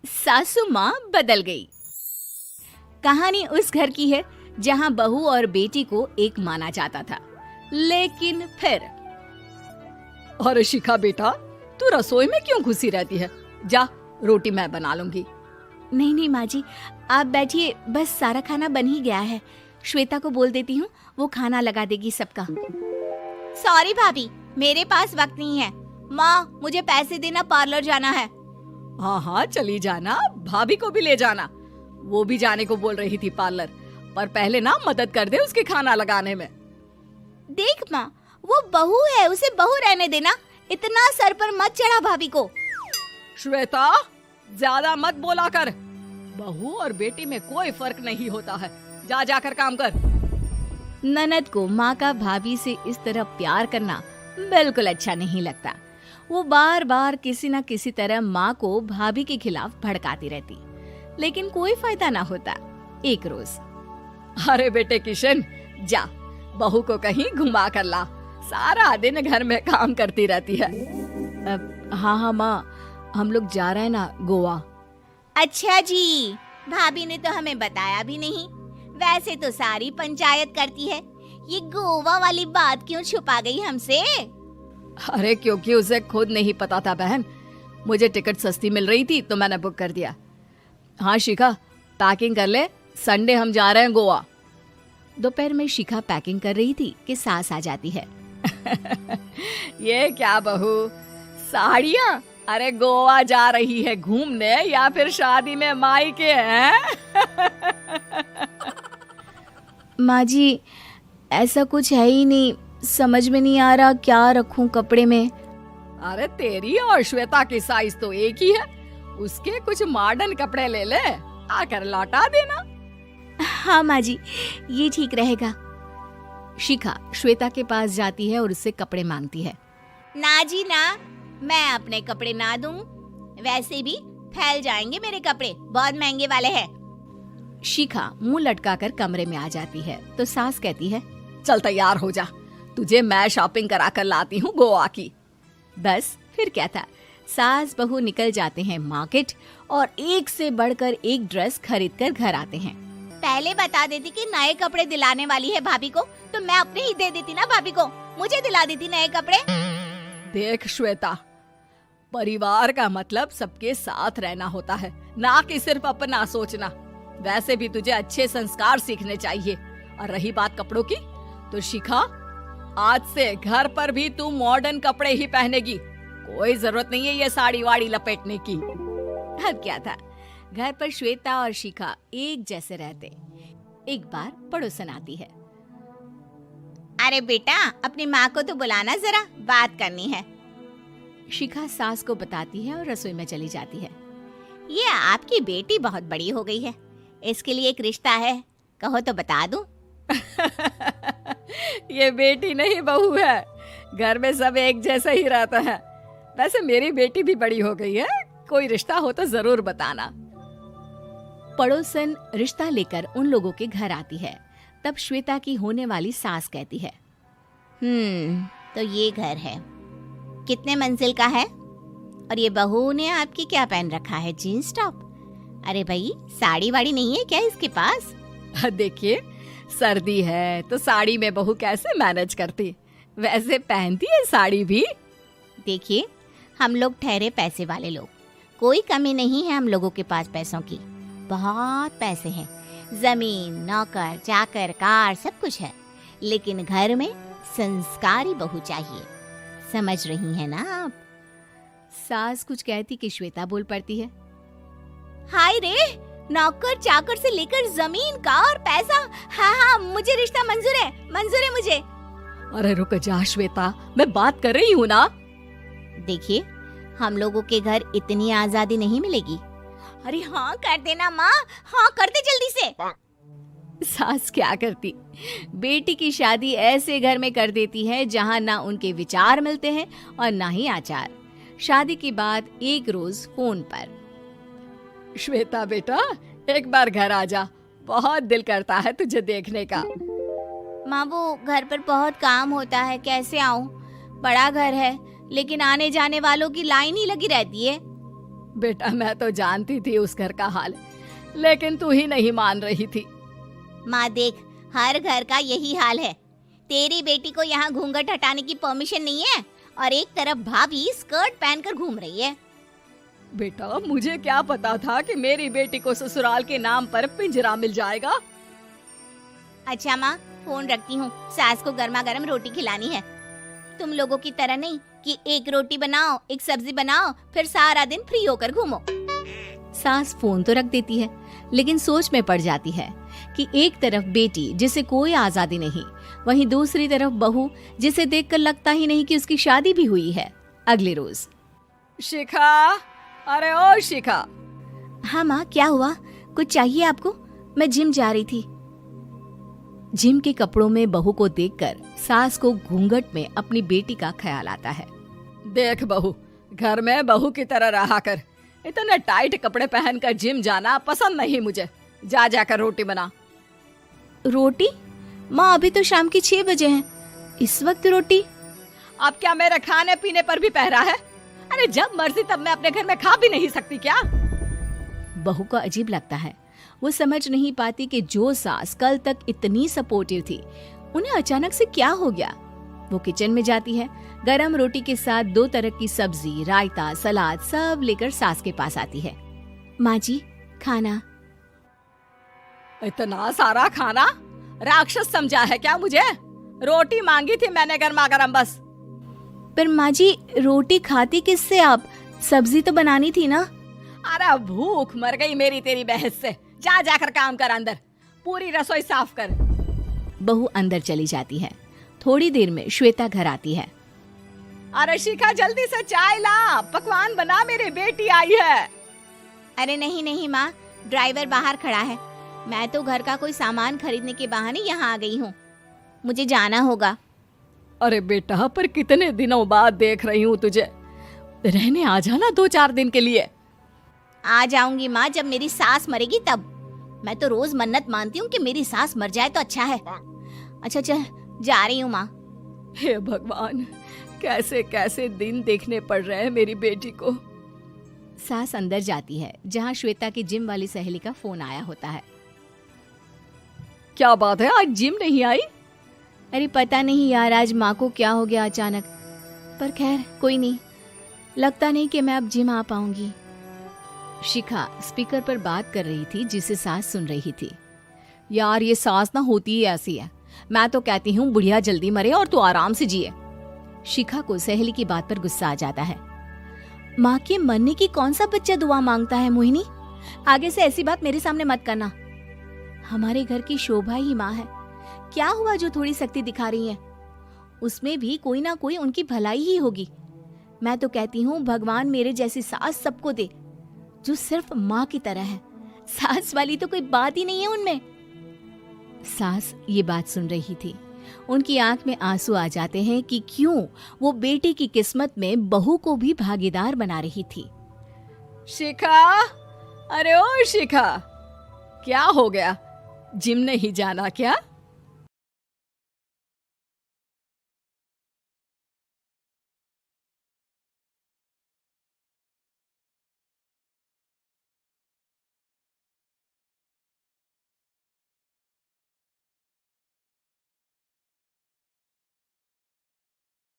सासू माँ बदल गई। कहानी उस घर की है जहाँ बहू और बेटी को एक माना जाता था, लेकिन फिर अरे शिखा बेटा, तू रसोई में क्यों घुसी रहती है? जा, रोटी मैं बना लूंगी। नहीं नहीं माँ जी, आप बैठिए, बस सारा खाना बन ही गया है। श्वेता को बोल देती हूँ, वो खाना लगा देगी सबका। सॉरी भाभी, मेरे पास वक्त नहीं है। माँ, मुझे पैसे देना, पार्लर जाना है। हाँ हाँ चली जाना, भाभी को भी ले जाना। वो भी जाने को बोल रही थी पार्लर, पर पहले ना मदद कर दे उसके खाना लगाने में। देख माँ, वो बहू है, उसे बहू रहने देना, इतना सर पर मत चढ़ा भाभी को। श्वेता, ज्यादा मत बोला कर। बहू और बेटी में कोई फर्क नहीं होता है। जा जाकर काम कर। ननद को माँ का भाभी से इस तरह प्यार करना बिल्कुल अच्छा नहीं लगता। वो बार बार किसी न किसी तरह माँ को भाभी के खिलाफ भड़काती रहती, लेकिन कोई फायदा ना होता। एक रोज, अरे बेटे किशन, जा बहू को कहीं घुमा कर ला। सारा दिन घर में काम करती रहती है। हाँ हाँ माँ, हम लोग जा रहे हैं ना गोवा। अच्छा जी, भाभी ने तो हमें बताया भी नहीं। वैसे तो सारी पंचायत करती है, ये गोवा वाली बात क्यों छुपा गई हमसे? अरे क्योंकि उसे खुद नहीं पता था बहन। मुझे टिकट सस्ती मिल रही थी तो मैंने बुक कर दिया। हाँ शिखा, पैकिंग कर ले, संडे हम जा रहे हैं गोवा। दोपहर में शिखा पैकिंग कर रही थी कि सास आ जाती है। ये क्या बहू, साड़ियाँ? अरे गोवा जा रही है घूमने या फिर शादी में मायके हैं? माँ जी, ऐसा कुछ है ही नहीं, समझ में नहीं आ रहा क्या रखूं कपड़े में। अरे तेरी और श्वेता की साइज तो एक ही है। उसके कुछ मॉडर्न कपड़े ले ले, आकर लौटा देना। हाँ माँ जी, ये ठीक रहेगा। शिखा श्वेता के पास जाती है और उससे कपड़े मांगती है। ना जी ना, मैं अपने कपड़े ना दूं, वैसे भी फैल जाएंगे मेरे कपड़े, बहुत महंगे वाले हैं। शिखा मुंह लटकाकर कमरे में आ जाती है तो सास कहती है, चल तैयार हो जा, तुझे मैं शॉपिंग करा कर लाती हूँ गोवा की। बस फिर क्या था, सास बहू निकल जाते हैं मार्केट और एक से बढ़कर एक ड्रेस खरीद कर घर आते हैं। पहले बता देती कि नए कपड़े दिलाने वाली है भाभी को, तो मैं अपने ही दे देती ना भाभी को, मुझे दिला देती नए कपड़े। देख श्वेता, परिवार का मतलब सबके साथ रहना होता है, ना कि सिर्फ अपना सोचना। वैसे भी तुझे अच्छे संस्कार सीखने चाहिए। और रही बात कपड़ों की, तो शिखा, आज से घर पर भी तू मॉडर्न कपड़े ही पहनेगी। कोई जरूरत नहीं है ये साड़ी वाड़ी लपेटने की। अब क्या था, घर पर श्वेता और शिखा एक जैसे रहते। एक बार पड़ोसन आती है। अरे बेटा, अपनी माँ को तो बुलाना, जरा बात करनी है। शिखा सास को बताती है और रसोई में चली जाती है। ये आपकी बेटी बहुत बड़ी हो गई है, इसके लिए एक रिश्ता है, कहो तो बता दूं। ये बेटी नहीं बहू है, घर में सब एक जैसा ही रहता है। वैसे मेरी बेटी भी बड़ी हो गई है, कोई रिश्ता हो तो जरूर बताना। पड़ोसन रिश्ता लेकर उन लोगों के घर आती है। तब श्वेता की होने वाली सास कहती है, तो ये घर है, कितने मंजिल का है? और ये बहू ने आपकी क्या पहन रखा है, जीन्स टॉप? अरे भाई, साड़ी वाड़ी नहीं है क्या इसके पास? देखिए, सर्दी है तो साड़ी में बहू कैसे मैनेज करती, वैसे पहनती है साड़ी भी। देखिए, हम लोग ठहरे पैसे वाले लोग, कोई कमी नहीं है हम लोगों के पास पैसों की, बहुत पैसे हैं, जमीन, नौकर चाकर, कार, सब कुछ है, लेकिन घर में संस्कारी बहू चाहिए। समझ रही है ना आप? सास कुछ कहती कि श्वेता बोल पड़ती है, हाय रे, नौकर चाकर से लेकर जमीन, कार, पैसा, हाँ हाँ, मुझे रिश्ता मंजूर है मुझे। अरे रुक जा श्वेता, मैं बात कर रही हूँ ना। देखिए, हम लोगों के घर इतनी आजादी नहीं मिलेगी। अरे हाँ कर देना माँ, हाँ कर दे जल्दी से। सास क्या करती, बेटी की शादी ऐसे घर में कर देती है जहाँ ना उनके विचार मिलते हैं और ना ही आचार। शादी के बाद एक रोज फोन पर, श्वेता बेटा, एक बार घर आ जा, बहुत दिल करता है तुझे देखने का। माँ, वो घर पर बहुत काम होता है, कैसे आऊँ? बड़ा घर है, लेकिन आने जाने वालों की लाइन ही लगी रहती है। बेटा मैं तो जानती थी उस घर का हाल, लेकिन तू ही नहीं मान रही थी। माँ देख, हर घर का यही हाल है। तेरी बेटी को यहाँ घूंघट हटाने की परमिशन नहीं है और एक तरफ भाभी स्कर्ट पहनकर घूम रही है। बेटा मुझे क्या पता था कि मेरी बेटी को ससुराल के नाम पर पिंजरा मिल जाएगा। अच्छा माँ, फोन रखती हूँ, सास को गर्मा गर्म रोटी खिलानी है। तुम लोगों की तरह नहीं कि एक रोटी बनाओ, एक सब्जी बनाओ, फिर सारा दिन फ्री होकर घूमो। सास फोन तो रख देती है, लेकिन सोच में पड़ जाती है कि एक तरफ बेटी जिसे कोई आजादी नहीं, वहीं दूसरी तरफ बहू जिसे देखकर लगता ही नहीं कि उसकी शादी भी हुई है। अगले रोज। शिखा, अरे ओ शिखा। हाँ माँ, क्या हुआ? कुछ चाहिए आपको? मैं जिम जा रही थी। जिम के कपड़ों में बहू को देखकर सास को घूंघट में अपनी बेटी का ख्याल आता है। देख बहू, घर में बहू की तरह रहा कर। इतने टाइट कपड़े पहनकर जिम जाना पसंद नहीं मुझे। जा जाकर रोटी बना। रोटी? माँ अभी तो शाम के 6 बजे हैं, इस वक्त रोटी? अब क्या मेरे खाने पीने पर भी पहरा है? अरे जब मर्जी तब मैं अपने घर में खा भी नहीं सकती क्या? बहू को अजीब लगता है। वो समझ नहीं पाती कि जो सास कल तक इतनी सपोर्टिव थी, उन्हें अचानक से क्या हो गया। वो किचन में जाती है, गरम रोटी के साथ 2 तरह की सब्जी, रायता, सलाद सब लेकर सास के पास आती है। माँ जी, खाना। इतना सारा खाना? राक्षस समझा है क्या मुझे? रोटी मांगी थी मैंने गर्मा गर्म बस। पर माँ जी, रोटी खाती किससे आप? सब्जी तो बनानी थी ना। अरे भूख मर गई मेरी तेरी बहस से। जा जाकर काम कर, अंदर पूरी रसोई साफ कर। बहू अंदर चली जाती है। थोड़ी देर में श्वेता घर आती है। अरे शिखा, जल्दी से चाय ला, पकवान बना, मेरी बेटी आई है। अरे नहीं नहीं माँ, ड्राइवर बाहर खड़ा है। मैं तो घर का कोई सामान खरीदने के बहाने यहाँ आ गई हूँ, मुझे जाना होगा। अरे बेटा, पर कितने दिनों बाद देख रही हूँ तुझे, रहने आ जाना 2-4 दिन के लिए। आ जाऊंगी माँ, जब मेरी सास मरेगी तब। मैं तो रोज मन्नत मानती हूँ कि मेरी सास मर जाए तो अच्छा है। अच्छा चल, जा रही हूँ माँ। हे भगवान, कैसे कैसे दिन देखने पड़ रहे हैं मेरी बेटी को। सास अंदर जाती है, जहाँ श्वेता की जिम वाली सहेली का फोन आया होता है। क्या बात है, आज जिम नहीं आई? अरे पता नहीं यार, आज माँ को क्या हो गया अचानक। पर खैर कोई नहीं, लगता नहीं कि मैं अब जिम आ पाऊंगी। शिखा स्पीकर पर बात कर रही थी, जिसे सास सुन रही थी। यार ये सास ना होती ही ऐसी है। मैं तो कहती हूँ बुढ़िया जल्दी मरे और तू आराम से जिए। शिखा को सहेली की बात पर गुस्सा आ जाता है। माँ के मरने की कौन सा बच्चा दुआ मांगता है मोहिनी? आगे से ऐसी बात मेरे सामने मत करना। हमारे घर की शोभा ही माँ है। क्या हुआ जो थोड़ी शक्ति दिखा रही है? उसमें भी कोई ना कोई उनकी भलाई ही होगी। मैं तो कहती हूँ भगवान मेरे जैसी सास सबको दे, जो सिर्फ माँ की तरह है। सास वाली तो कोई बात ही नहीं है उनमें। सास ये बात सुन रही थी। उनकी आंख में आंसू आ जाते हैं कि क्यों वो बेटी की किस्मत में बहू को भी भागीदार बना रही थी। शिखा, अरे ओ शिखा, क्या हो गया? जिम नहीं जाना क्या?